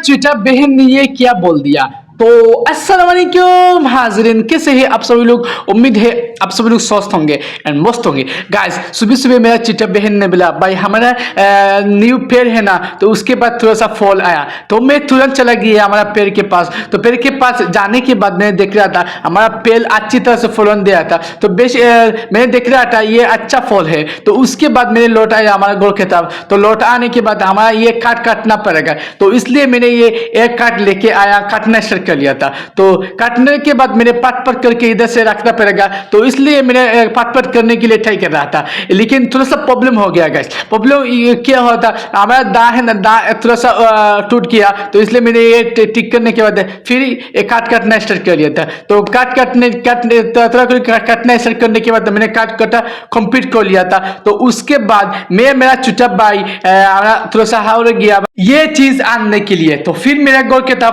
चुटा बहन ने ये क्या बोल दिया। तो अस्सलाम वालेकुम हाज़रीन, कैसे हैं आप सभी लोग। उम्मीद है आप सभी लोग स्वस्थ होंगे एंड मस्त होंगे। गाइस सुबह सुबह मेरा चिट्टा बहन ने बोला भाई हमारा न्यू पेड़ है ना, तो उसके बाद थोड़ा सा फॉल आया, तो मैं तुरंत चला गया हमारा पेड़ के पास। तो पेड़ के पास जाने के बाद मैंने देख रहा था हमारा पेड़ अच्छी तरह से फॉलन दिया था, तो मैंने देख रहा था ये अच्छा फॉल है। तो उसके बाद मैंने लौट आया हमारा गोल के तरफ। तो लौट आने के बाद हमारा ये काटना पड़ेगा, तो इसलिए मैंने ये एक काट लेके आया, काटना स्टार्ट कर लिया था। तो काटने के बाद मैंने पट करके इधर से रखना पड़ेगा, तो इसलिए मैंने पट करने के लिए ट्राई कर रहा था, लेकिन थोड़ा सा प्रॉब्लम हो गया गाइस। प्रॉब्लम क्या हुआ था, हमारा दा है ना, दा थोड़ा सा टूट गया, तो इसलिए मैंने ये टिक करने के बाद फिर एक काटना स्टार्ट कर लिया था। तो काटना स्टार्ट करने के बाद मैंने काटा कंप्लीट कर लिया था। तो उसके बाद मैं मेरा छोटा भाई थोड़ा सा हार गया ये चीज आनने के लिए। तो फिर मेरा गोल के तरफ